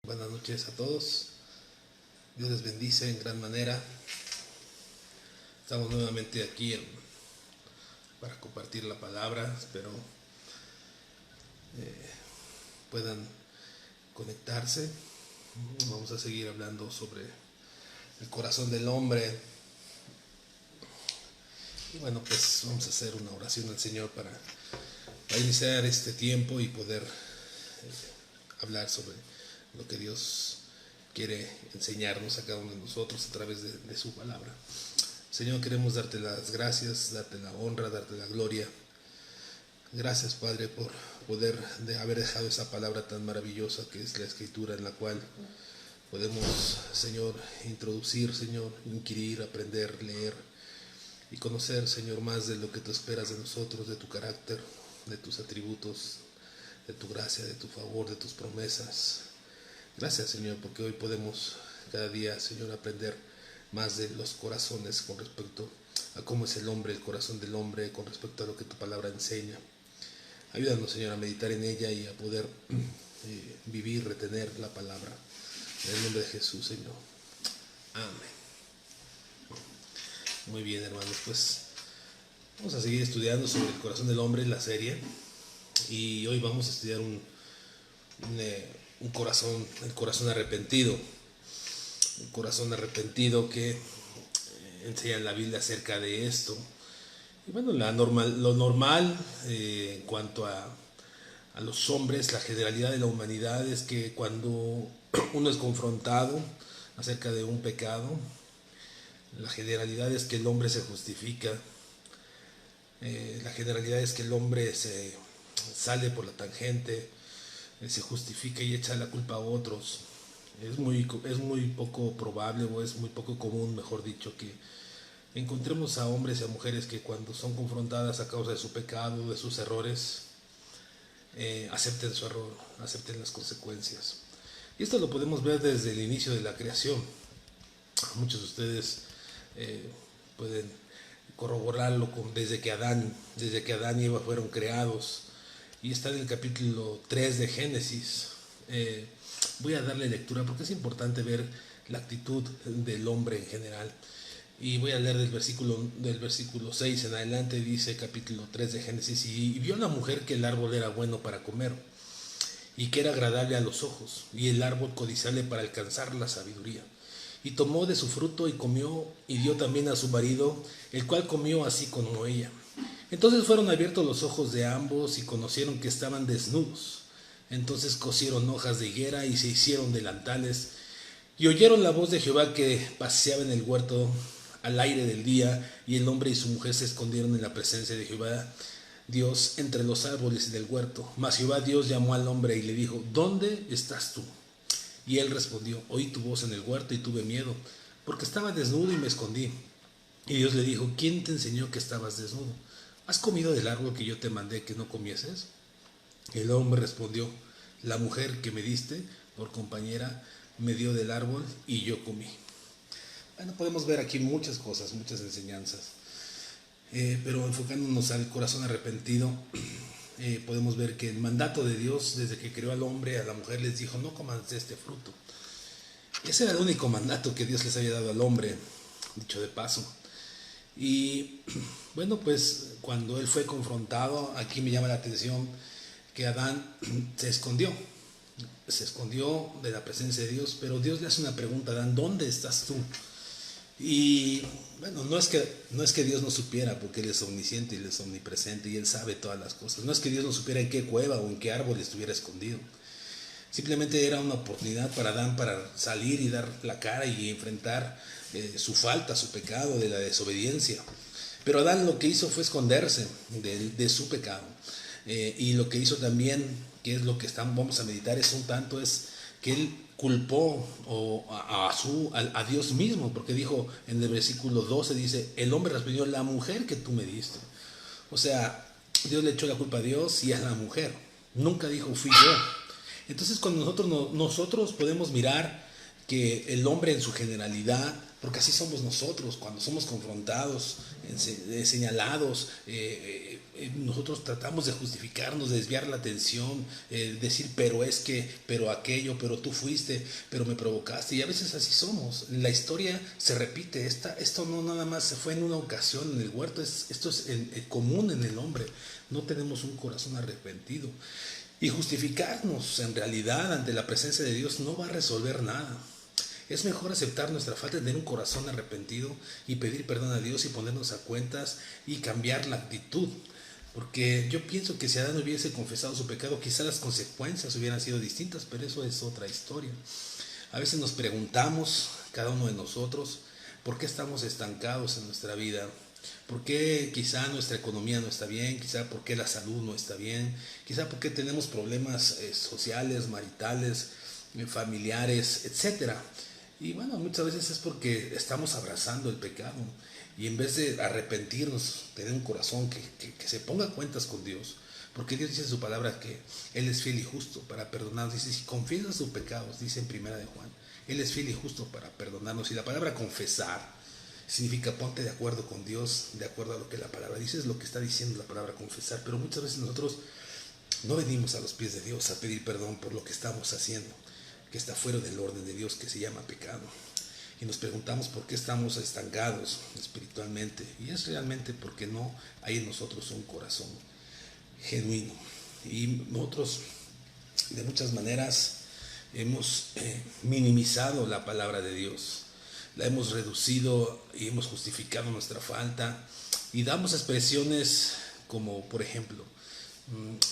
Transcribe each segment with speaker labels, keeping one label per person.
Speaker 1: Buenas noches a todos. Dios les bendice en gran manera. Estamos nuevamente aquí para compartir la palabra. Espero puedan conectarse. Vamos a seguir hablando sobre el corazón del hombre. Y bueno, pues vamos a hacer una oración al Señor para iniciar este tiempo y poder hablar sobre lo que Dios quiere enseñarnos a cada uno de nosotros a través de su palabra. Señor, queremos darte las gracias, darte la honra, darte la gloria. Gracias, Padre, por poder haber dejado esa palabra tan maravillosa que es la Escritura, en la cual podemos, Señor, introducir, Señor, inquirir, aprender, leer y conocer, Señor, más de lo que tú esperas de nosotros, de tu carácter, de tus atributos, de tu gracia, de tu favor, de tus promesas. Gracias, Señor, porque hoy podemos cada día, Señor, aprender más de los corazones con respecto a cómo es el hombre, el corazón del hombre, con respecto a lo que tu palabra enseña. Ayúdanos, Señor, a meditar en ella y a poder vivir, retener la palabra. En el nombre de Jesús, Señor. Amén. Muy bien, hermanos, pues vamos a seguir estudiando sobre el corazón del hombre, la serie. Y hoy vamos a estudiar un corazón, el corazón arrepentido. Un corazón arrepentido que enseña la Biblia acerca de esto. Y bueno, lo normal en cuanto a los hombres, la generalidad de la humanidad es que cuando uno es confrontado acerca de un pecado, la generalidad es que el hombre se justifica. La generalidad es que el hombre se sale por la tangente, se justifica y echa la culpa a otros. Es muy poco probable, o es muy poco común, mejor dicho, que encontremos a hombres y a mujeres que cuando son confrontadas a causa de su pecado, de sus errores, acepten su error, acepten las consecuencias. Y esto lo podemos ver desde el inicio de la creación. Muchos de ustedes pueden corroborarlo desde que Adán y Eva fueron creados. Y está en el capítulo 3 de Génesis. Voy a darle lectura porque es importante ver la actitud del hombre en general. Y voy a leer del versículo 6 en adelante. Dice capítulo 3 de Génesis: y vio la mujer que el árbol era bueno para comer, y que era agradable a los ojos, y el árbol codiciable para alcanzar la sabiduría. Y tomó de su fruto y comió, y dio también a su marido, el cual comió así como ella. Entonces fueron abiertos los ojos de ambos y conocieron que estaban desnudos. Entonces cosieron hojas de higuera y se hicieron delantales. Y oyeron la voz de Jehová que paseaba en el huerto al aire del día, y el hombre y su mujer se escondieron en la presencia de Jehová Dios entre los árboles del huerto. Mas Jehová Dios llamó al hombre y le dijo: ¿dónde estás tú? Y él respondió: oí tu voz en el huerto y tuve miedo, porque estaba desnudo y me escondí. Y Dios le dijo: ¿quién te enseñó que estabas desnudo? ¿Has comido del árbol que yo te mandé que no comieses? El hombre respondió: la mujer que me diste por compañera me dio del árbol y yo comí. Bueno, podemos ver aquí muchas cosas, muchas enseñanzas, pero enfocándonos al corazón arrepentido, podemos ver que el mandato de Dios, desde que creó al hombre, a la mujer les dijo: no coman de este fruto. Ese era el único mandato que Dios les había dado al hombre, dicho de paso. Y bueno, pues cuando él fue confrontado, aquí me llama la atención que Adán se escondió de la presencia de Dios, pero Dios le hace una pregunta a Adán: ¿dónde estás tú? Y bueno, no es que Dios no supiera, porque Él es omnisciente y Él es omnipresente y Él sabe todas las cosas. No es que Dios no supiera en qué cueva o en qué árbol estuviera escondido. Simplemente era una oportunidad para Adán para salir y dar la cara y enfrentar su falta, su pecado de la desobediencia. Pero Adán lo que hizo fue esconderse de su pecado. Y lo que hizo también, que es lo que vamos a meditar, es que él culpó a Dios mismo, porque dijo en el versículo 12, dice: el hombre respondió: la mujer que tú me diste. O sea, Dios le echó la culpa a Dios y a la mujer. Nunca dijo: fui yo. Entonces cuando nosotros podemos mirar que el hombre en su generalidad, porque así somos nosotros, cuando somos confrontados, señalados, nosotros tratamos de justificarnos, de desviar la atención, decir, pero es que, pero aquello, pero tú fuiste, pero me provocaste, y a veces así somos. La historia se repite, esto no nada más se fue en una ocasión en el huerto, esto es común en el hombre. No tenemos un corazón arrepentido. Y justificarnos en realidad ante la presencia de Dios no va a resolver nada. Es mejor aceptar nuestra falta, tener un corazón arrepentido y pedir perdón a Dios y ponernos a cuentas y cambiar la actitud. Porque yo pienso que si Adán hubiese confesado su pecado, quizás las consecuencias hubieran sido distintas, pero eso es otra historia. A veces nos preguntamos, cada uno de nosotros, ¿por qué estamos estancados en nuestra vida? ¿Por qué quizá nuestra economía no está bien? Quizá por qué la salud no está bien, quizá porque tenemos problemas sociales, maritales, familiares, etcétera. Y bueno, muchas veces es porque estamos abrazando el pecado y en vez de arrepentirnos, tener un corazón que se ponga a cuentas con Dios, porque Dios dice en su palabra que Él es fiel y justo para perdonarnos. Dice, si confiesas tus pecados, dice en primera de Juan, Él es fiel y justo para perdonarnos. Y la palabra confesar significa ponte de acuerdo con Dios, de acuerdo a lo que la palabra dice, es lo que está diciendo la palabra confesar. Pero muchas veces nosotros no venimos a los pies de Dios a pedir perdón por lo que estamos haciendo, que está fuera del orden de Dios, que se llama pecado. Y nos preguntamos por qué estamos estancados espiritualmente. Y es realmente porque no hay en nosotros un corazón genuino. Y nosotros de muchas maneras hemos minimizado la palabra de Dios. La hemos reducido y hemos justificado nuestra falta. Y damos expresiones como, por ejemplo,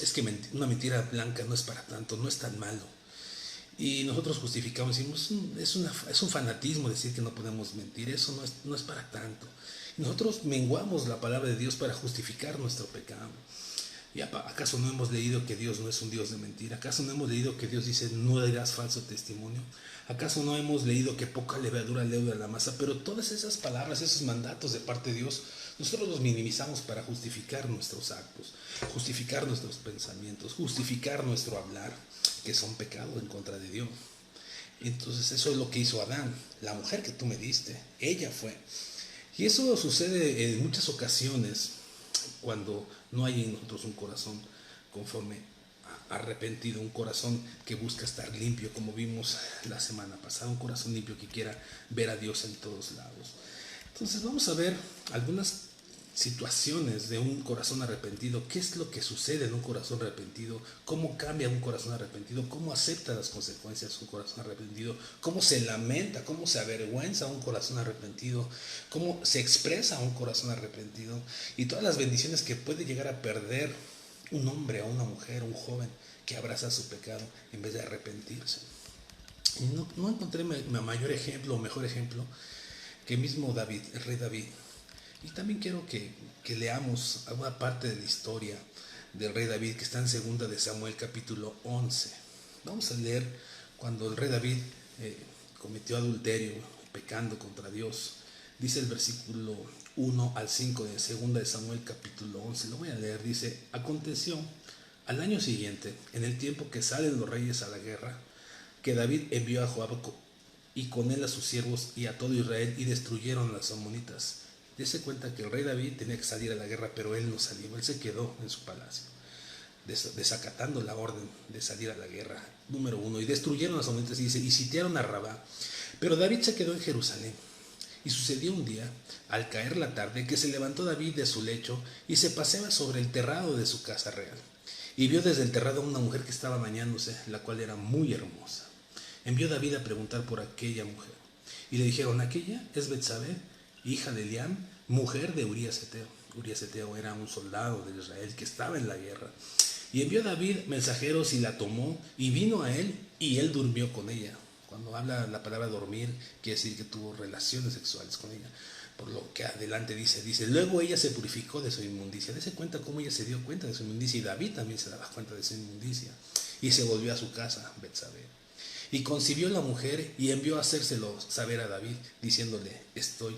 Speaker 1: es que una mentira blanca no es para tanto, no es tan malo. Y nosotros justificamos, decimos, es un fanatismo decir que no podemos mentir, eso no es para tanto. Y nosotros menguamos la palabra de Dios para justificar nuestro pecado. ¿Y acaso no hemos leído que Dios no es un Dios de mentira? ¿Acaso no hemos leído que Dios dice no dirás falso testimonio? ¿Acaso no hemos leído que poca levadura leuda la masa? Pero todas esas palabras, esos mandatos de parte de Dios, nosotros los minimizamos para justificar nuestros actos, justificar nuestros pensamientos, justificar nuestro hablar, que son pecados en contra de Dios. Entonces eso es lo que hizo Adán. La mujer que tú me diste, ella fue. Y eso sucede en muchas ocasiones cuando no hay en nosotros un corazón conforme arrepentido, un corazón que busca estar limpio, como vimos la semana pasada, un corazón limpio que quiera ver a Dios en todos lados. Entonces vamos a ver algunas situaciones de un corazón arrepentido, qué es lo que sucede en un corazón arrepentido, cómo cambia un corazón arrepentido, cómo acepta las consecuencias de un corazón arrepentido, cómo se lamenta, cómo se avergüenza un corazón arrepentido, cómo se expresa un corazón arrepentido y todas las bendiciones que puede llegar a perder un hombre o una mujer, un joven que abraza su pecado en vez de arrepentirse. Y no encontré mayor ejemplo o mejor ejemplo que mismo David, el rey David. Y también quiero que leamos alguna parte de la historia del rey David que está en 2 de Samuel capítulo 11. Vamos a leer cuando el rey David cometió adulterio, pecando contra Dios. Dice el versículo 1 al 5 de 2 de Samuel capítulo 11. Lo voy a leer. Dice, aconteció al año siguiente, en el tiempo que salen los reyes a la guerra, que David envió a Joab y con él a sus siervos y a todo Israel y destruyeron a los amonitas. Dese cuenta que el rey David tenía que salir a la guerra, pero él no salió, él se quedó en su palacio, desacatando la orden de salir a la guerra, número 1, y destruyeron a los amonitas, y dice, y sitiaron a Rabá, pero David se quedó en Jerusalén. Y sucedió un día, al caer la tarde, que se levantó David de su lecho y se paseaba sobre el terrado de su casa real, y vio desde el terrado a una mujer que estaba bañándose, la cual era muy hermosa. Envió David a preguntar por aquella mujer, y le dijeron, aquella es Betsabé, hija de Eliam, mujer de Urías Eteo. Urías Eteo era un soldado de Israel que estaba en la guerra. Y envió David mensajeros y la tomó y vino a él y él durmió con ella. Cuando habla la palabra dormir, quiere decir que tuvo relaciones sexuales con ella. Por lo que adelante dice, luego ella se purificó de su inmundicia. Dese cuenta cómo ella se dio cuenta de su inmundicia y David también se daba cuenta de su inmundicia. Y se volvió a su casa, Betsabé. Y concibió la mujer y envió a hacérselo saber a David, diciéndole, estoy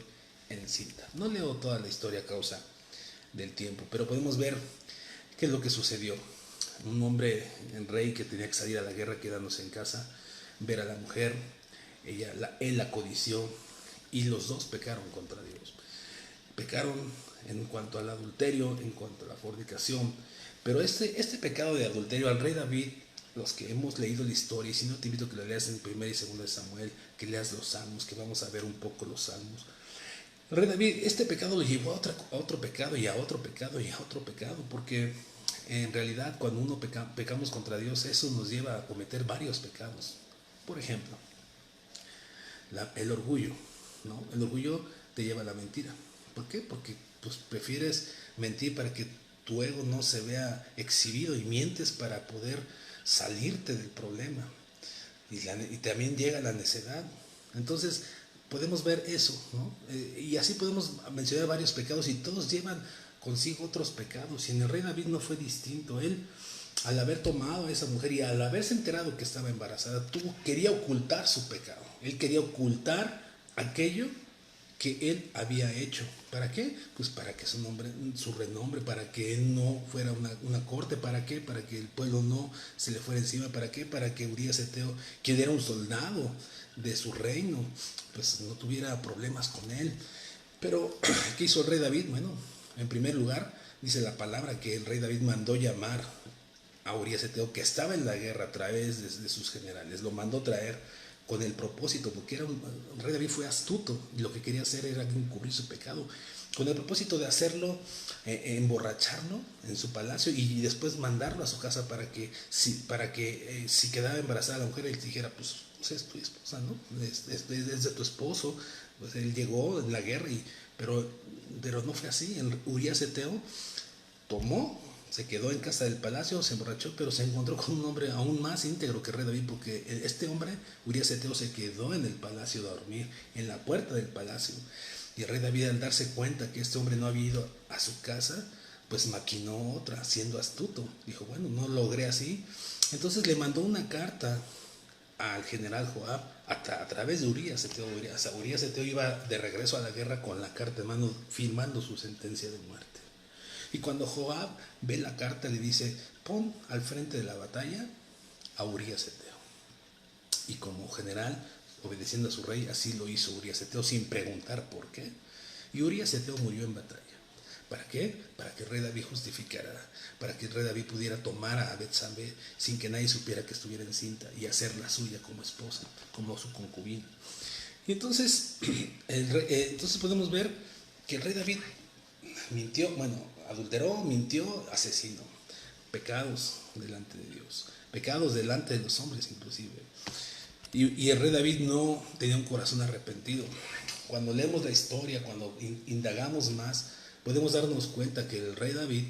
Speaker 1: encinta. No leo toda la historia a causa del tiempo, pero podemos ver qué es lo que sucedió. Un hombre, el rey, que tenía que salir a la guerra quedándose en casa, ver a la mujer, él la codició, y los dos pecaron contra Dios. Pecaron en cuanto al adulterio, en cuanto a la fornicación. Pero este pecado de adulterio, al rey David, los que hemos leído la historia, y si no, te invito a que lo leas en 1 y 2 de Samuel, que leas los salmos, que vamos a ver un poco los salmos. El rey David, este pecado lo llevó a otro pecado y a otro pecado y a otro pecado, porque en realidad cuando pecamos contra Dios, eso nos lleva a cometer varios pecados. Por ejemplo, el orgullo, ¿no? El orgullo te lleva a la mentira. ¿Por qué? Porque pues, prefieres mentir para que tu ego no se vea exhibido, y mientes para poder salirte del problema. Y también llega la necedad. Entonces podemos ver eso, ¿no? Y así podemos mencionar varios pecados, y todos llevan consigo otros pecados. Y en el rey David no fue distinto. Él, al haber tomado a esa mujer y al haberse enterado que estaba embarazada, quería ocultar su pecado. Él quería ocultar aquello que él había hecho. ¿Para qué? Pues para que su renombre, para que él no fuera una corte. ¿Para qué? Para que el pueblo no se le fuera encima. ¿Para qué? Para que Urías Eteo, quien era un soldado de su reino, pues no tuviera problemas con él. Pero, ¿qué hizo el rey David? Bueno, en primer lugar, dice la palabra que el rey David mandó llamar a Urías Eteo, que estaba en la guerra, a través de sus generales. Lo mandó traer con el propósito, porque el rey David fue astuto, y lo que quería hacer era encubrir su pecado, con el propósito de hacerlo, emborracharlo en su palacio, y después mandarlo a su casa para que si quedaba embarazada la mujer, él dijera, pues es tu esposa, ¿no? Es de tu esposo. Pues él llegó en la guerra, pero no fue así. Urías Eteo se quedó en casa del palacio, se emborrachó, pero se encontró con un hombre aún más íntegro que el rey David, porque este hombre, Urías Eteo, se quedó en el palacio a dormir, en la puerta del palacio. Y el rey David, al darse cuenta que este hombre no había ido a su casa, pues maquinó otra, siendo astuto. Dijo, bueno, no logré así. Entonces le mandó una carta al general Joab a través de Urías Eteo. Urías Eteo iba de regreso a la guerra con la carta en mano, firmando su sentencia de muerte. Y cuando Joab ve la carta, le dice, pon al frente de la batalla a Urías Eteo. Y como general, obedeciendo a su rey, así lo hizo Urías Eteo, sin preguntar por qué. Y Urías Eteo murió en batalla. ¿Para qué? Para que el rey David justificara, para que el rey David pudiera tomar a Betsabé sin que nadie supiera que estuviera encinta, y hacerla suya como esposa, como su concubina. Y entonces, entonces podemos ver que el rey David mintió, adulteró, mintió, asesinó. Pecados delante de Dios, pecados delante de los hombres inclusive. Y el rey David no tenía un corazón arrepentido. Cuando leemos la historia, cuando indagamos más, podemos darnos cuenta que el rey David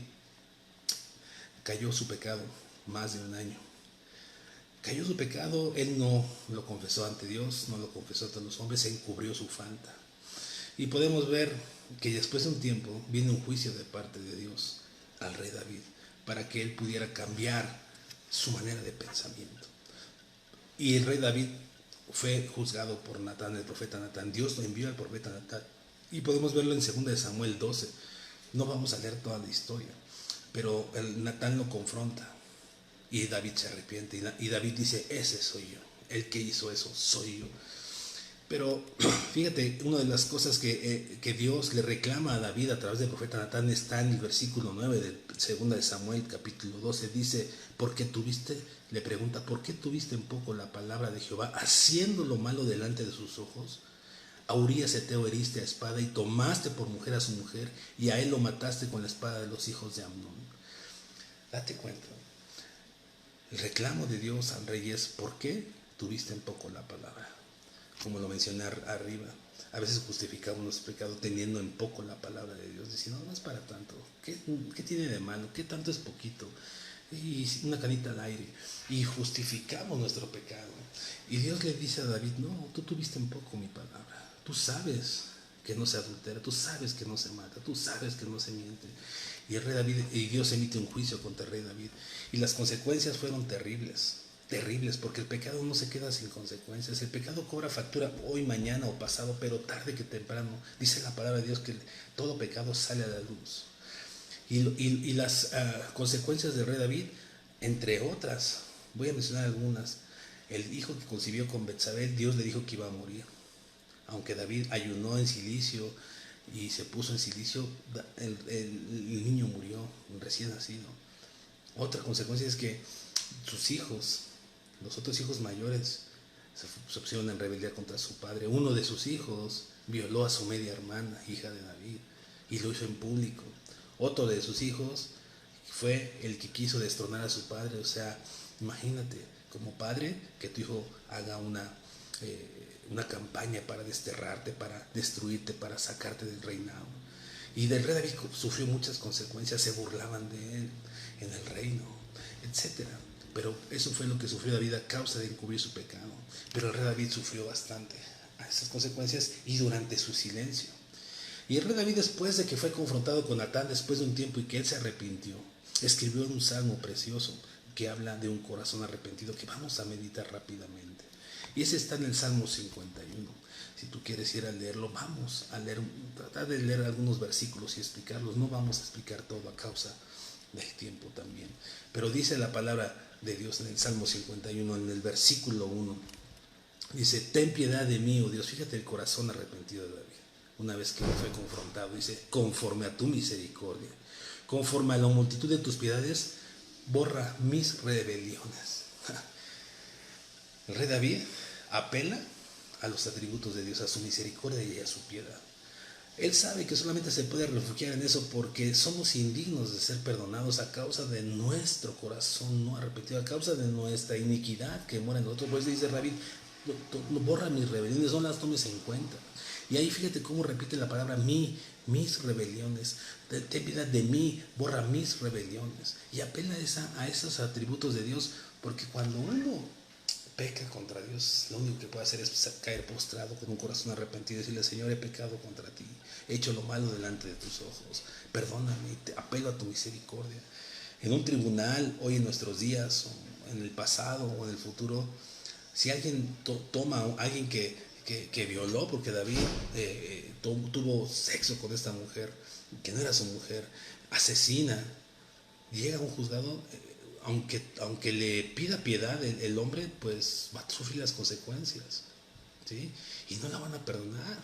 Speaker 1: cayó su pecado más de un año. Cayó su pecado, él no lo confesó ante Dios, no lo confesó ante los hombres, se encubrió su falta. Y podemos ver que después de un tiempo viene un juicio de parte de Dios al rey David, para que él pudiera cambiar su manera de pensamiento. Y el rey David fue juzgado por Natán, el profeta Natán. Dios lo envió al profeta Natán. Y podemos verlo en 2 de Samuel 12. No vamos a leer toda la historia, pero Natán lo confronta. Y David se arrepiente. Y David dice, ese soy yo. El que hizo eso soy yo. Pero fíjate, una de las cosas que Dios le reclama a David a través del profeta Natán está en el versículo 9 de 2 de Samuel capítulo 12. Dice, le pregunta, ¿por qué tuviste en poco la palabra de Jehová, haciendo lo malo delante de sus ojos? A Urías Eteo heriste a espada, y tomaste por mujer a su mujer, y a él lo mataste con la espada de los hijos de Amnón. Date cuenta. El reclamo de Dios al rey es, ¿por qué tuviste en poco la palabra? Como lo mencioné arriba, a veces justificamos nuestro pecado teniendo en poco la palabra de Dios, diciendo, no es para tanto, ¿qué tiene de malo? ¿Qué tanto es poquito? Y una canita al aire, y justificamos nuestro pecado. Y Dios le dice a David, no, tú tuviste en poco mi palabra, tú sabes que no se adultera, tú sabes que no se mata, tú sabes que no se miente. Y el rey David, y Dios emite un juicio contra el rey David, y las consecuencias fueron terribles, porque el pecado no se queda sin consecuencias. El pecado cobra factura hoy, mañana o pasado, pero tarde que temprano. Dice la palabra de Dios que todo pecado sale a la luz. Y las consecuencias del rey David, entre otras, voy a mencionar algunas. El hijo que concibió con Betsabé, Dios le dijo que iba a morir. Aunque David ayunó en cilicio y se puso en cilicio, el niño murió recién nacido. Otra consecuencia es que sus hijos, los otros hijos mayores, se pusieron en rebeldía contra su padre. Uno de sus hijos violó a su media hermana, hija de David, y lo hizo en público. Otro de sus hijos fue el que quiso destronar a su padre. O sea, imagínate, como padre, que tu hijo haga una campaña para desterrarte, para destruirte, para sacarte del reinado. Y del rey David sufrió muchas consecuencias, se burlaban de él en el reino, etcétera. Pero eso fue lo que sufrió David a causa de encubrir su pecado. Pero el rey David sufrió bastante a esas consecuencias y durante su silencio. Y el rey David, después de que fue confrontado con Natán, después de un tiempo y que él se arrepintió, escribió un salmo precioso que habla de un corazón arrepentido, que vamos a meditar rápidamente. Y ese está en el Salmo 51. Si tú quieres ir a leerlo, vamos a leer, tratar de leer algunos versículos y explicarlos. No vamos a explicar todo a causa del tiempo también. Pero dice la palabra de Dios en el Salmo 51, en el versículo 1. Dice, ten piedad de mí, oh Dios. Fíjate el corazón arrepentido de David. Una vez que fue confrontado, dice, conforme a tu misericordia, conforme a la multitud de tus piedades, borra mis rebeliones. El rey David apela a los atributos de Dios, a su misericordia y a su piedad. Él sabe que solamente se puede refugiar en eso porque somos indignos de ser perdonados a causa de nuestro corazón no arrepentido, a causa de nuestra iniquidad que mora en nosotros. Por eso dice David, borra mis rebeliones, no las tomes en cuenta. Y ahí fíjate cómo repite la palabra mis rebeliones. Ten piedad de mí, borra mis rebeliones. Y apela a esos atributos de Dios, porque cuando uno peca contra Dios, lo único que puede hacer es caer postrado con un corazón arrepentido y decirle, Señor, he pecado contra ti, he hecho lo malo delante de tus ojos, perdóname, te apelo a tu misericordia. En un tribunal, hoy en nuestros días, o en el pasado o en el futuro, si alguien toma a alguien que violó, porque David tuvo sexo con esta mujer, que no era su mujer, asesina, llega a un juzgado, aunque le pida piedad el hombre, pues va a sufrir las consecuencias, ¿sí? Y no la van a perdonar.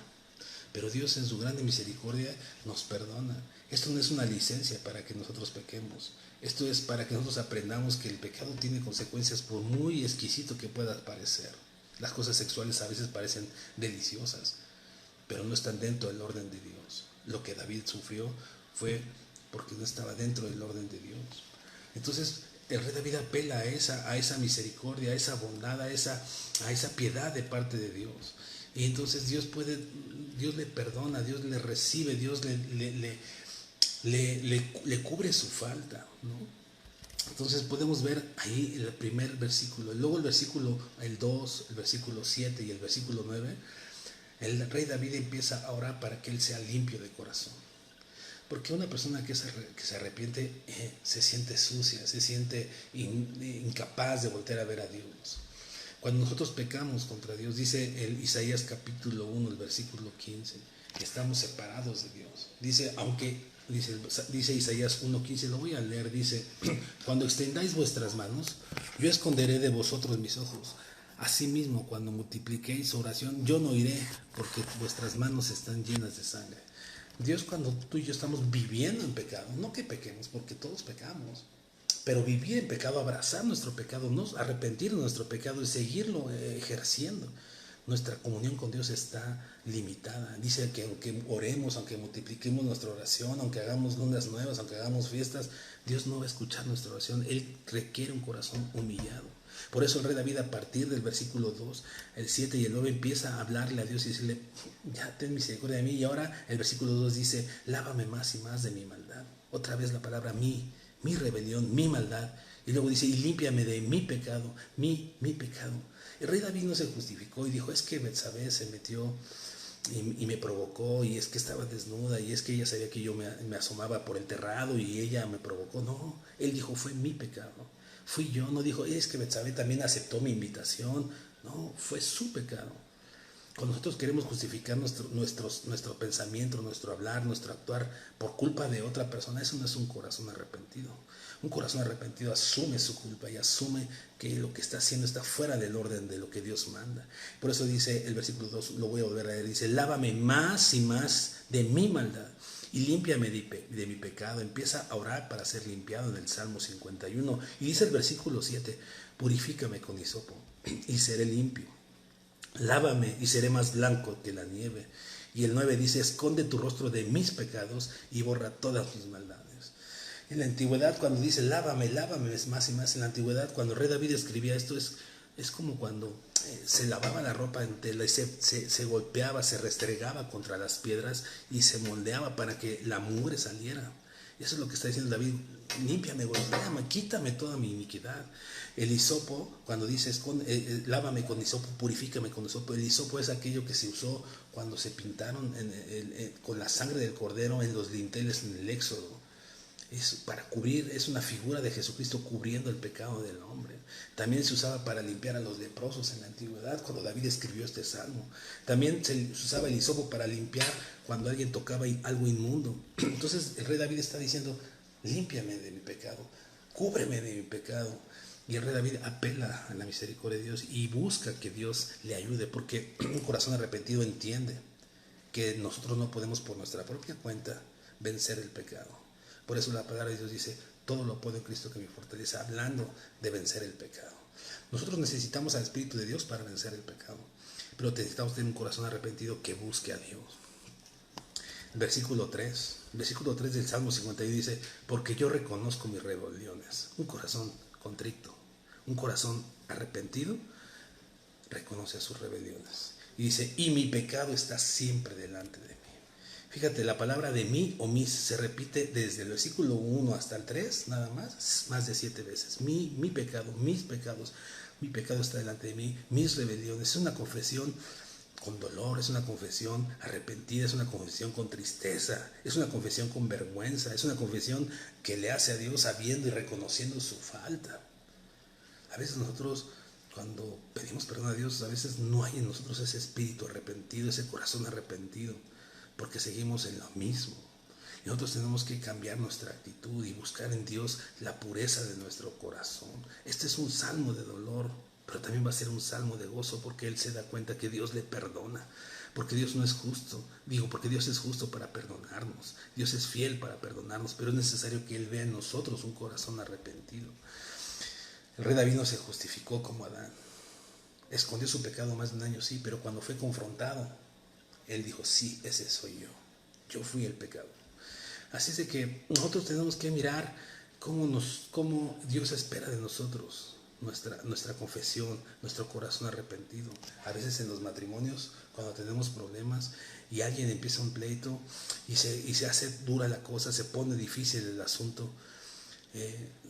Speaker 1: Pero Dios en su grande misericordia nos perdona. Esto no es una licencia para que nosotros pequemos. Esto es para que nosotros aprendamos que el pecado tiene consecuencias, por muy exquisito que pueda parecer. Las cosas sexuales a veces parecen deliciosas, pero no están dentro del orden de Dios. Lo que David sufrió fue porque no estaba dentro del orden de Dios. Entonces el rey David apela a esa misericordia, a esa bondad, a esa piedad de parte de Dios. Y entonces Dios le perdona, Dios le recibe, Dios le cubre su falta, ¿no? Entonces podemos ver ahí el primer versículo. Luego el 2, el versículo 7 y el versículo 9. El rey David empieza a orar para que él sea limpio de corazón. Porque una persona que se arrepiente se siente sucia, se siente incapaz de volver a ver a Dios. Cuando nosotros pecamos contra Dios, dice el Isaías capítulo 1, el versículo 15, que estamos separados de Dios. Dice Isaías 1:15, lo voy a leer, dice, cuando extendáis vuestras manos, yo esconderé de vosotros mis ojos. Asimismo, cuando multipliquéis oración, yo no iré, porque vuestras manos están llenas de sangre. Dios, cuando tú y yo estamos viviendo en pecado, no que pequemos, porque todos pecamos, pero vivir en pecado, abrazar nuestro pecado, no arrepentirnos de nuestro pecado y seguirlo ejerciendo, nuestra comunión con Dios está limitada. Dice que aunque oremos, aunque multipliquemos nuestra oración, aunque hagamos lunas nuevas, aunque hagamos fiestas, Dios no va a escuchar nuestra oración. Él requiere un corazón humillado. Por eso el rey David, a partir del versículo 2, el 7 y el 9, empieza a hablarle a Dios y decirle, ya ten misericordia de mí. Y ahora el versículo 2 dice, lávame más y más de mi maldad. Otra vez la palabra mi rebelión, mi maldad. Y luego dice, y límpiame de mi pecado, mi pecado. El rey David no se justificó y dijo, es que Betsabé se metió y me provocó, y es que estaba desnuda, y es que ella sabía que yo me asomaba por el terrado y ella me provocó. No, él dijo, fue mi pecado, fui yo. No dijo, es que Betsabé también aceptó mi invitación. No, fue su pecado. Cuando nosotros queremos justificar nuestro pensamiento, nuestro hablar, nuestro actuar por culpa de otra persona, eso no es un corazón arrepentido. Un corazón arrepentido asume su culpa y asume que lo que está haciendo está fuera del orden de lo que Dios manda. Por eso dice el versículo 2, lo voy a volver a leer, dice: lávame más y más de mi maldad y límpiame de mi pecado. Empieza a orar para ser limpiado en el Salmo 51. Y dice el versículo 7, purifícame con hisopo y seré limpio. Lávame y seré más blanco que la nieve. Y el 9 dice: esconde tu rostro de mis pecados y borra todas mis maldades. En la antigüedad, cuando dice lávame, lávame más y más, en la antigüedad, cuando el rey David escribía esto, es como cuando se lavaba la ropa en tela y se golpeaba, se restregaba contra las piedras y se moldeaba para que la mugre saliera. Eso es lo que está diciendo David: límpiame, golpéame, quítame toda mi iniquidad. El hisopo, cuando dice lávame con hisopo, purifícame con hisopo, el hisopo es aquello que se usó cuando se pintaron con la sangre del cordero en los dinteles en el Éxodo. Es para cubrir, es una figura de Jesucristo cubriendo el pecado del hombre. También se usaba para limpiar a los leprosos en la antigüedad, cuando David escribió este salmo. También se usaba el hisopo para limpiar cuando alguien tocaba algo inmundo. Entonces el rey David está diciendo: límpiame de mi pecado, cúbreme de mi pecado. Y el rey David apela a la misericordia de Dios y busca que Dios le ayude, porque un corazón arrepentido entiende que nosotros no podemos por nuestra propia cuenta vencer el pecado. Por eso la palabra de Dios dice: todo lo puedo en Cristo que me fortalece, hablando de vencer el pecado. Nosotros necesitamos al Espíritu de Dios para vencer el pecado, pero necesitamos tener un corazón arrepentido que busque a Dios. Versículo 3 del Salmo 51 dice: porque yo reconozco mis rebeliones. Un corazón contrito, un corazón arrepentido, reconoce sus rebeliones. Y dice: y mi pecado está siempre delante de mí. Fíjate, la palabra de mí o mis se repite desde el versículo 1 hasta el 3, nada más de 7 veces. Mi pecado, mis pecados, mi pecado está delante de mí, mis rebeliones. Es una confesión con dolor, es una confesión arrepentida, es una confesión con tristeza, es una confesión con vergüenza, es una confesión que le hace a Dios sabiendo y reconociendo su falta. A veces nosotros, cuando pedimos perdón a Dios, a veces no hay en nosotros ese espíritu arrepentido, ese corazón arrepentido, porque seguimos en lo mismo. Y nosotros tenemos que cambiar nuestra actitud y buscar en Dios la pureza de nuestro corazón. Este es un salmo de dolor, pero también va a ser un salmo de gozo, porque Él se da cuenta que Dios le perdona, porque Dios no es justo, porque Dios es justo para perdonarnos, Dios es fiel para perdonarnos, pero es necesario que Él vea en nosotros un corazón arrepentido. El rey David no se justificó como Adán, escondió su pecado más de un año, sí, pero cuando fue confrontado, él dijo: sí, ese soy yo fui el pecado. Así es de que nosotros tenemos que mirar cómo Dios espera de nosotros nuestra confesión, nuestro corazón arrepentido. A veces en los matrimonios, cuando tenemos problemas y alguien empieza un pleito y se hace dura la cosa, se pone difícil el asunto,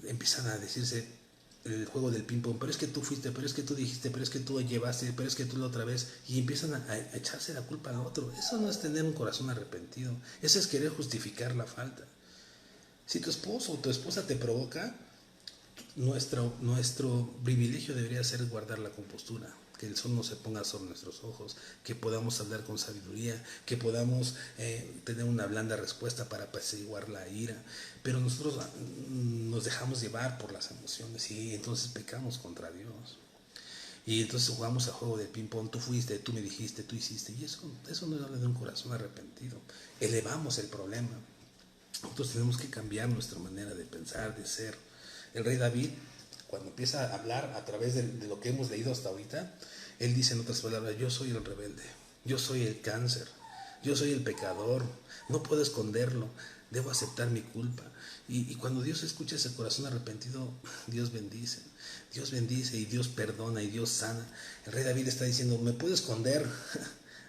Speaker 1: empiezan a decirse el juego del ping pong: pero es que tú fuiste, pero es que tú dijiste, pero es que tú llevaste, pero es que tú la otra vez, y empiezan a echarse la culpa al otro. Eso no es tener un corazón arrepentido, eso es querer justificar la falta. Si tu esposo o tu esposa te provoca, nuestro privilegio debería ser guardar la compostura, que el sol no se ponga sobre nuestros ojos, que podamos hablar con sabiduría, que podamos tener una blanda respuesta para apaciguar la ira. Pero nosotros nos dejamos llevar por las emociones y entonces pecamos contra Dios. Y entonces jugamos al juego del ping pong: tú fuiste, tú me dijiste, tú hiciste. Y eso no habla de un corazón arrepentido. Elevamos el problema. Nosotros tenemos que cambiar nuestra manera de pensar, de ser. El rey David, cuando empieza a hablar a través de lo que hemos leído hasta ahorita, él dice en otras palabras: yo soy el rebelde, yo soy el cáncer, yo soy el pecador, no puedo esconderlo, debo aceptar mi culpa. Y cuando Dios escucha ese corazón arrepentido, Dios bendice y Dios perdona y Dios sana. El rey David está diciendo: me puedo esconder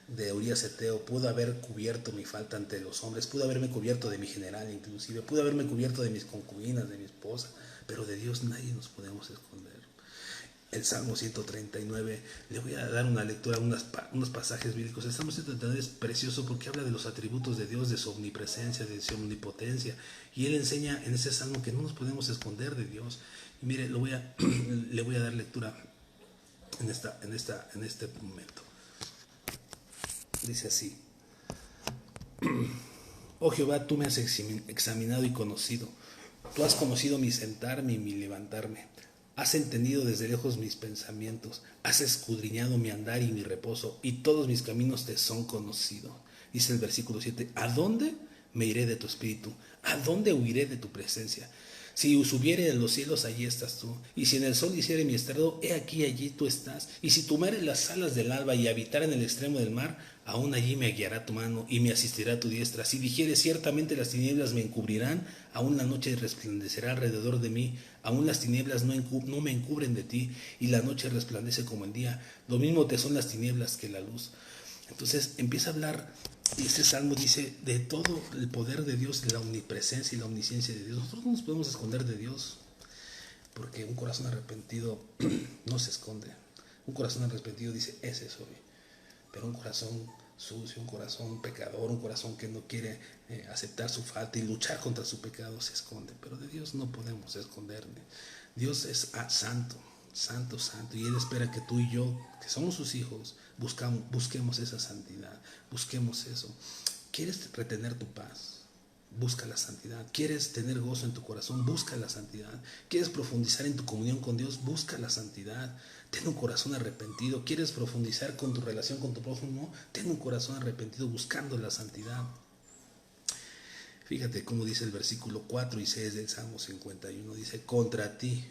Speaker 1: de Urías Eteo, pudo haber cubierto mi falta ante los hombres, pudo haberme cubierto de mi general inclusive, pudo haberme cubierto de mis concubinas, de mi esposa, pero de Dios nadie nos podemos esconder. El Salmo 139, le voy a dar una lectura, unos pasajes bíblicos. El Salmo 139 es precioso porque habla de los atributos de Dios, de su omnipresencia, de su omnipotencia, y él enseña en ese salmo que no nos podemos esconder de Dios. Y mire, le voy a dar lectura en este momento. Dice así: Oh Jehová, tú me has examinado y conocido. Tú has conocido mi sentarme y mi levantarme. Has entendido desde lejos mis pensamientos. Has escudriñado mi andar y mi reposo, y todos mis caminos te son conocidos. Dice el versículo 7: ¿A dónde me iré de tu espíritu? ¿A dónde huiré de tu presencia? Si subiere en los cielos, allí estás tú. Y si en el sol hiciere mi estrado, he aquí, allí tú estás. Y si tomare las alas del alba y habitar en el extremo del mar, aún allí me guiará tu mano y me asistirá tu diestra. Si dijere, ciertamente las tinieblas me encubrirán, aún la noche resplandecerá alrededor de mí. Aún las tinieblas no me encubren de ti, y la noche resplandece como el día. Lo mismo te son las tinieblas que la luz. Entonces empieza a hablar, y este salmo dice de todo el poder de Dios, de la omnipresencia y la omnisciencia de Dios. Nosotros no nos podemos esconder de Dios, porque un corazón arrepentido no se esconde. Un corazón arrepentido dice, ese soy. Pero un corazón sucio, un corazón pecador, un corazón que no quiere aceptar su falta y luchar contra su pecado, se esconde. Pero de Dios no podemos esconderle. Dios es santo, santo, santo, y Él espera que tú y yo, que somos sus hijos, busquemos esa santidad, busquemos eso. ¿Quieres retener tu paz? Busca la santidad. ¿Quieres tener gozo en tu corazón? Busca la santidad. ¿Quieres profundizar en tu comunión con Dios? Busca la santidad. Ten un corazón arrepentido. ¿Quieres profundizar con tu relación con tu prójimo? Ten un corazón arrepentido buscando la santidad. Fíjate cómo dice el versículo 4 y 6 del Salmo 51. Dice, contra ti,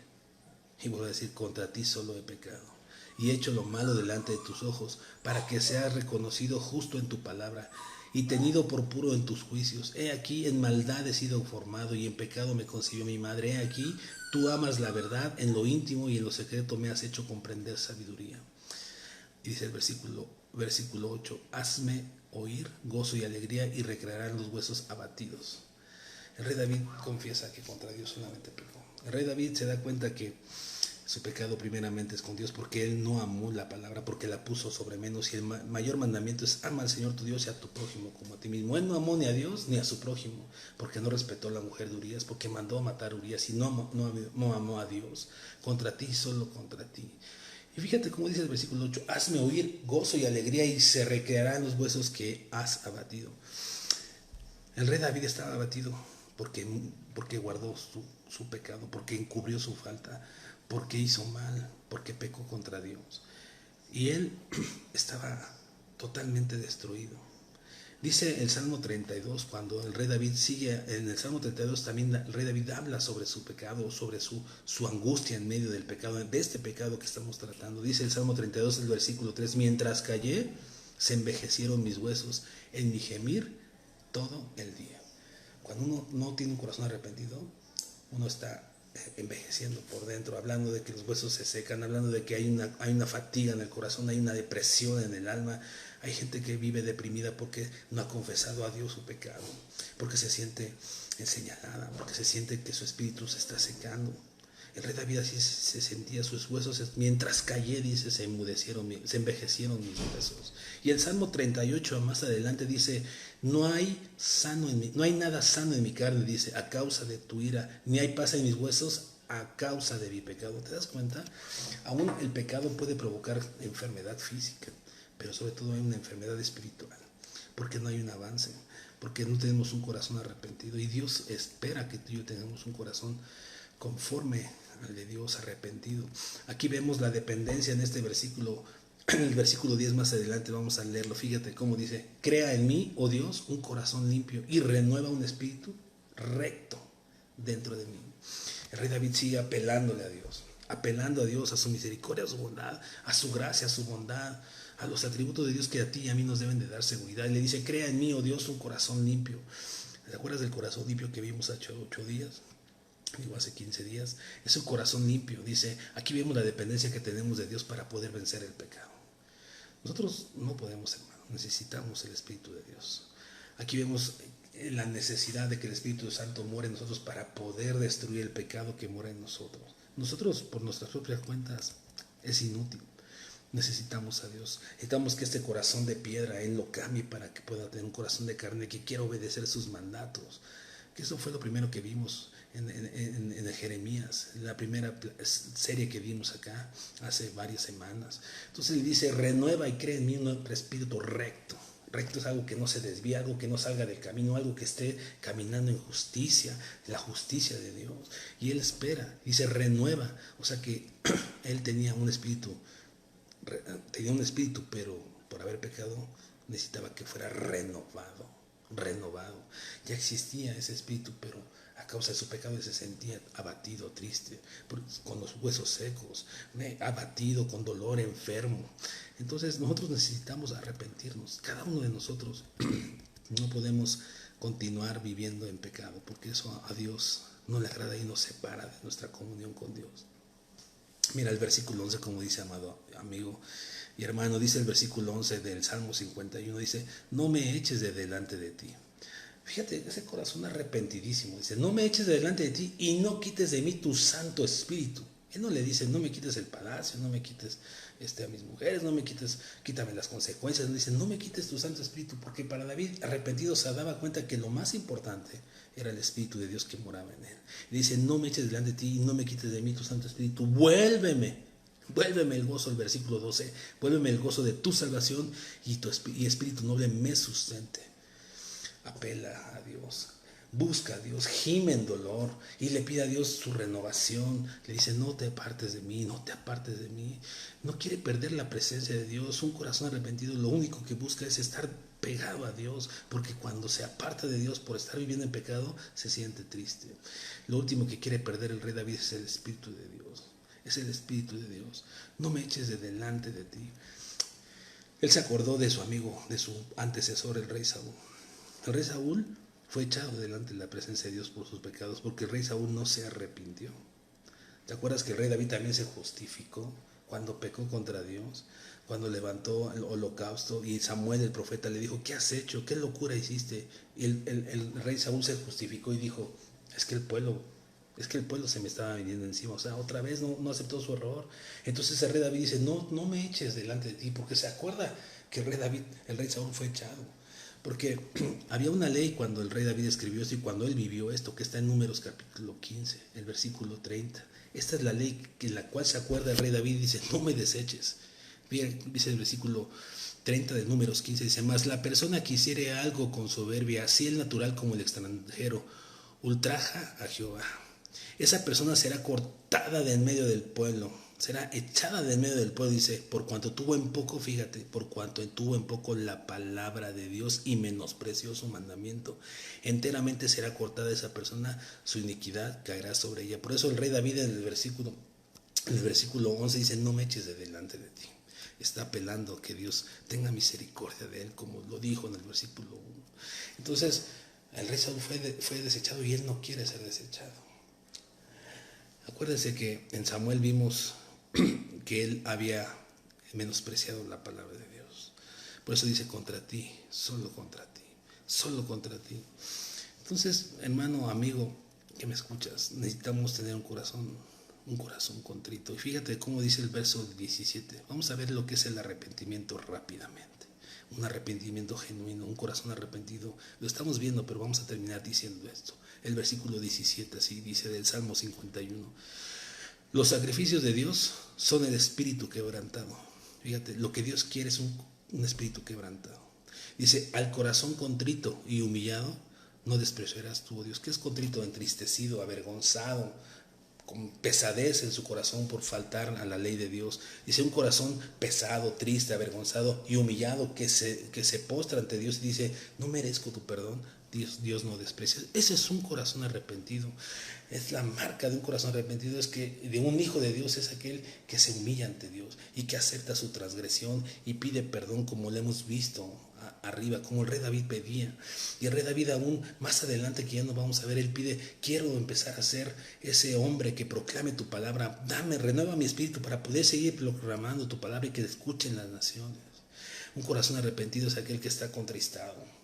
Speaker 1: y voy a decir, contra ti solo he pecado y he hecho lo malo delante de tus ojos, para que seas reconocido justo en tu palabra y tenido por puro en tus juicios. He aquí, en maldad he sido formado, y en pecado me concibió mi madre. He aquí, tú amas la verdad, en lo íntimo y en lo secreto me has hecho comprender sabiduría. Y dice el versículo 8, hazme oír gozo y alegría, y recrearán los huesos abatidos. El rey David confiesa que contra Dios solamente pecó. El rey David se da cuenta que su pecado primeramente es con Dios, porque él no amó la palabra, porque la puso sobre menos, y el mayor mandamiento es ama al Señor tu Dios y a tu prójimo como a ti mismo. Él no amó ni a Dios ni a su prójimo, porque no respetó a la mujer de Urías, porque mandó a matar a Urías y no amó a Dios. Contra ti, solo contra ti. Y fíjate cómo dice el versículo 8, hazme oír gozo y alegría, y se recrearán los huesos que has abatido. El rey David estaba abatido porque guardó su pecado, porque encubrió su falta, porque hizo mal, porque pecó contra Dios. Y él estaba totalmente destruido. Dice el Salmo 32, cuando el rey David sigue, en el Salmo 32 también el rey David habla sobre su pecado, sobre su angustia en medio del pecado, de este pecado que estamos tratando. Dice el Salmo 32, el versículo 3, mientras callé, se envejecieron mis huesos, en mi gemir todo el día. Cuando uno no tiene un corazón arrepentido, uno está envejeciendo por dentro, hablando de que los huesos se secan, hablando de que hay una fatiga en el corazón, hay una depresión en el alma. Hay gente que vive deprimida porque no ha confesado a Dios su pecado, porque se siente señalada, porque se siente que su espíritu se está secando. El rey David así se sentía, sus huesos, mientras callé, dice, se envejecieron mis huesos. Y el Salmo 38 más adelante dice, no hay nada sano en mi carne, dice, a causa de tu ira, ni hay paz en mis huesos a causa de mi pecado. ¿Te das cuenta? Aún el pecado puede provocar enfermedad física, pero sobre todo hay una enfermedad espiritual, porque no hay un avance, porque no tenemos un corazón arrepentido, y Dios espera que tú y yo tengamos un corazón conforme al de Dios, arrepentido. Aquí vemos la dependencia en este versículo. En el versículo 10 más adelante vamos a leerlo. Fíjate cómo dice, crea en mí, oh Dios, un corazón limpio, y renueva un espíritu recto dentro de mí. El rey David sigue apelando a Dios, a su misericordia, a su bondad, a su gracia, a su bondad, a los atributos de Dios que a ti y a mí nos deben de dar seguridad. Y le dice, crea en mí, oh Dios, un corazón limpio. ¿Te acuerdas del corazón limpio que vimos hace 8 días? Digo, hace 15 días. Es un corazón limpio. Dice, aquí vemos la dependencia que tenemos de Dios para poder vencer el pecado. Nosotros no podemos, hermano, necesitamos el Espíritu de Dios. Aquí vemos la necesidad de que el Espíritu Santo muere en nosotros para poder destruir el pecado que mora en nosotros. Nosotros, por nuestras propias cuentas, es inútil. Necesitamos a Dios. Necesitamos que este corazón de piedra Él lo cambie para que pueda tener un corazón de carne que quiera obedecer sus mandatos. Que eso fue lo primero que vimos en el Jeremías, en la primera serie que vimos acá hace varias semanas. Entonces Él dice, renueva y crea en mí un espíritu recto. recto es algo que no se desvía, algo que no salga del camino, algo que esté caminando en justicia, la justicia de Dios. Y Él espera y se renueva. O sea que Él tenía un espíritu, pero por haber pecado necesitaba que fuera renovado. Ya existía ese espíritu, pero a causa de su pecado se sentía abatido, triste, con los huesos secos, abatido, con dolor, enfermo. Entonces nosotros necesitamos arrepentirnos, cada uno de nosotros. No podemos continuar viviendo en pecado, porque eso a Dios no le agrada y nos separa de nuestra comunión con Dios. Mira el versículo 11 como dice, amado amigo y hermano, dice el versículo 11 del Salmo 51, dice: no me eches de delante de ti. Fíjate, ese corazón arrepentidísimo, dice: no me eches de delante de ti y no quites de mí tu Santo Espíritu. Él no le dice: no me quites el palacio, no me quites a mis mujeres, no me quites, quítame las consecuencias. No dice: no me quites tu Santo Espíritu, porque para David, arrepentido, se daba cuenta que lo más importante era el Espíritu de Dios que moraba en él. Y dice: no me eches delante de ti y no me quites de mí tu Santo Espíritu, vuélveme el gozo, el versículo 12, vuélveme el gozo de tu salvación y espíritu noble me sustente. Apela a Dios, busca a Dios, gime en dolor y le pide a Dios su renovación. Le dice: no te apartes de mí, no te apartes de mí. No quiere perder la presencia de Dios. Un corazón arrepentido lo único que busca es estar pegado a Dios, porque cuando se aparta de Dios por estar viviendo en pecado, se siente triste. Lo último que quiere perder el rey David es el Espíritu de Dios. Es el Espíritu de Dios. No me eches de delante de ti. Él se acordó de su amigo, de su antecesor, el rey Saúl. El rey Saúl fue echado delante de la presencia de Dios por sus pecados, porque el rey Saúl no se arrepintió. ¿Te acuerdas que el rey David también se justificó cuando pecó contra Dios? Cuando levantó el holocausto y Samuel el profeta le dijo: ¿qué has hecho? ¿Qué locura hiciste? Y el rey Saúl se justificó y dijo: es que el pueblo se me estaba viniendo encima. O sea, otra vez no aceptó su error. Entonces el rey David dice: no me eches delante de ti, porque se acuerda que el rey Saúl fue echado. Porque había una ley cuando el rey David escribió esto y cuando él vivió esto, que está en Números capítulo 15, el versículo 30. Esta es la ley en la cual se acuerda el rey David y dice: no me deseches. Bien, dice el versículo 30 de Números 15, dice: mas la persona que hiciere algo con soberbia, así el natural como el extranjero, ultraja a Jehová. Esa persona será cortada de en medio del pueblo, será echada de en medio del pueblo, dice, por cuanto tuvo en poco, fíjate, por cuanto tuvo en poco la palabra de Dios y menospreció su mandamiento. Enteramente será cortada esa persona, su iniquidad caerá sobre ella. Por eso el rey David en el versículo 11 dice: no me eches de delante de ti. Está apelando que Dios tenga misericordia de él, como lo dijo en el versículo 1. Entonces, el rey Saúl fue desechado y él no quiere ser desechado. Acuérdense que en Samuel vimos que él había menospreciado la palabra de Dios. Por eso dice: contra ti, solo contra ti, solo contra ti. Entonces, hermano, amigo, que me escuchas, necesitamos tener un corazón contrito. Y fíjate cómo dice el verso 17. Vamos a ver lo que es el arrepentimiento rápidamente. Un arrepentimiento genuino, un corazón arrepentido. Lo estamos viendo, pero vamos a terminar diciendo esto. El versículo 17, así dice del Salmo 51. Los sacrificios de Dios son el espíritu quebrantado. Fíjate, lo que Dios quiere es un espíritu quebrantado. Dice: al corazón contrito y humillado no despreciarás tú, oh Dios. ¿Qué es contrito? Entristecido, avergonzado, con pesadez en su corazón por faltar a la ley de Dios. Dice: un corazón pesado, triste, avergonzado y humillado, que se postra ante Dios y dice: no merezco tu perdón. Dios no desprecia. Ese es un corazón arrepentido. Es la marca de un corazón arrepentido, es que de un hijo de Dios es aquel que se humilla ante Dios y que acepta su transgresión y pide perdón, como lo hemos visto arriba, como el rey David pedía. Y el rey David, aún más adelante, que ya no vamos a ver, él pide: quiero empezar a ser ese hombre que proclame tu palabra. Renueva mi espíritu para poder seguir proclamando tu palabra y que escuchen las naciones. Un corazón arrepentido es aquel que está contristado.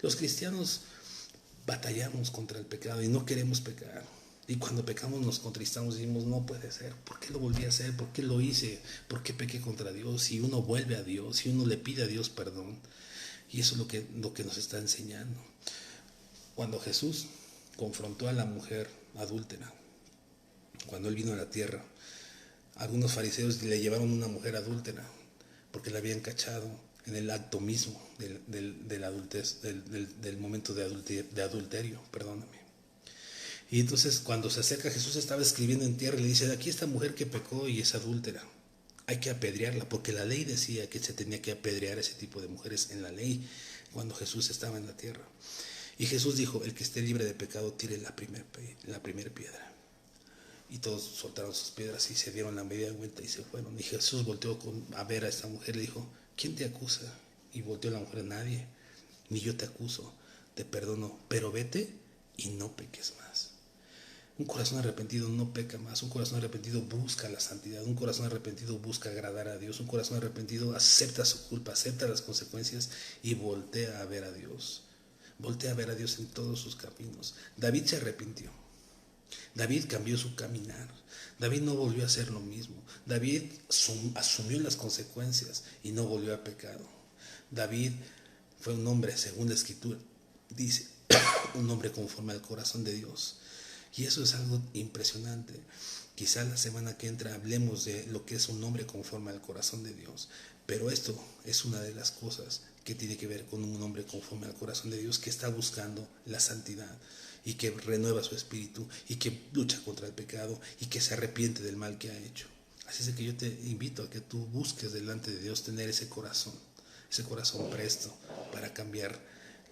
Speaker 1: Los cristianos batallamos contra el pecado y no queremos pecar. Y cuando pecamos nos contristamos y decimos: no puede ser, ¿por qué lo volví a hacer? ¿Por qué lo hice? ¿Por qué pequé contra Dios? Y uno vuelve a Dios y uno le pide a Dios perdón. Y eso es lo que nos está enseñando. Cuando Jesús confrontó a la mujer adúltera, cuando él vino a la tierra, algunos fariseos le llevaron una mujer adúltera porque la habían cachado en el acto mismo del adultez, del momento de adulterio, perdóname. Y entonces cuando se acerca, Jesús estaba escribiendo en tierra y le dice: aquí esta mujer que pecó y es adúltera, hay que apedrearla, porque la ley decía que se tenía que apedrear a ese tipo de mujeres en la ley cuando Jesús estaba en la tierra. Y Jesús dijo: el que esté libre de pecado tire la primera piedra. Y todos soltaron sus piedras y se dieron la media vuelta y se fueron. Y Jesús volteó a ver a esta mujer y le dijo: ¿quién te acusa? Y volteó la mujer: nadie, ni yo te acuso, te perdono, pero vete y no peques más. Un corazón arrepentido no peca más. Un corazón arrepentido busca la santidad. Un corazón arrepentido busca agradar a Dios. Un corazón arrepentido acepta su culpa, acepta las consecuencias y voltea a ver a Dios. Voltea a ver a Dios en todos sus caminos. David se arrepintió. David cambió su caminar. David no volvió a hacer lo mismo. David asumió las consecuencias y no volvió a pecado. David fue un hombre, según la Escritura dice, un hombre conforme al corazón de Dios. Y eso es algo impresionante. Quizá la semana que entra hablemos de lo que es un hombre conforme al corazón de Dios. Pero esto es una de las cosas que tiene que ver con un hombre conforme al corazón de Dios, que está buscando la santidad y que renueva su espíritu y que lucha contra el pecado y que se arrepiente del mal que ha hecho. Así es que yo te invito a que tú busques delante de Dios tener ese corazón presto para cambiar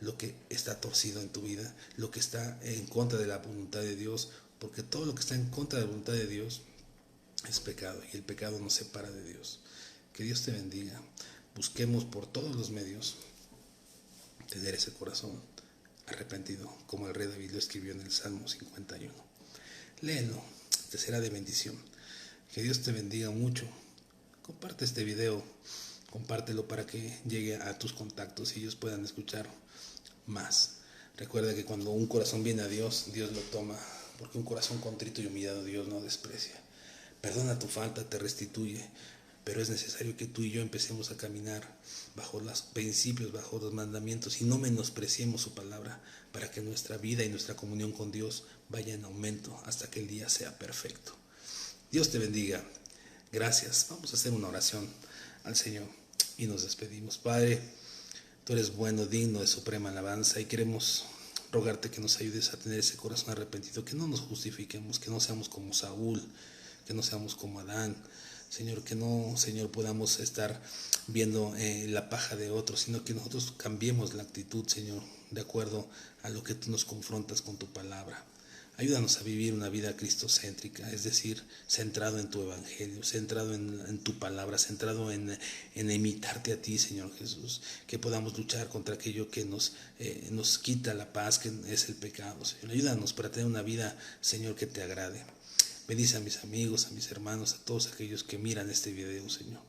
Speaker 1: lo que está torcido en tu vida, lo que está en contra de la voluntad de Dios, porque todo lo que está en contra de la voluntad de Dios es pecado, y el pecado nos separa de Dios. Que Dios te bendiga. Busquemos por todos los medios tener ese corazón arrepentido, como el rey David lo escribió en el Salmo 51. Léelo, te será de bendición. Que Dios te bendiga mucho. Comparte este video, compártelo para que llegue a tus contactos y ellos puedan escuchar más. Recuerda que cuando un corazón viene a Dios, Dios lo toma, porque un corazón contrito y humillado Dios no desprecia. Perdona tu falta, te restituye, pero es necesario que tú y yo empecemos a caminar bajo los principios, bajo los mandamientos, y no menospreciemos su palabra, para que nuestra vida y nuestra comunión con Dios vaya en aumento hasta que el día sea perfecto. Dios te bendiga. Gracias. Vamos a hacer una oración al Señor y nos despedimos. Padre, tú eres bueno, digno de suprema alabanza, y queremos rogarte que nos ayudes a tener ese corazón arrepentido, que no nos justifiquemos, que no seamos como Saúl, que no seamos como Adán, Señor, que no, Señor, podamos estar viendo la paja de otros, sino que nosotros cambiemos la actitud, Señor, de acuerdo a lo que tú nos confrontas con tu palabra. Ayúdanos a vivir una vida cristocéntrica, es decir, centrado en tu evangelio, centrado en tu palabra, centrado en imitarte a ti, Señor Jesús. Que podamos luchar contra aquello que nos quita la paz, que es el pecado, Señor. Ayúdanos para tener una vida, Señor, que te agrade. Bendice a mis amigos, a mis hermanos, a todos aquellos que miran este video, Señor.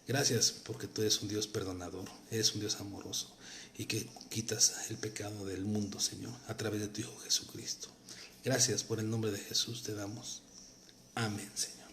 Speaker 1: Gracias porque tú eres un Dios perdonador, eres un Dios amoroso y que quitas el pecado del mundo, Señor, a través de tu Hijo Jesucristo. Gracias, por el nombre de Jesús te damos. Amén, Señor.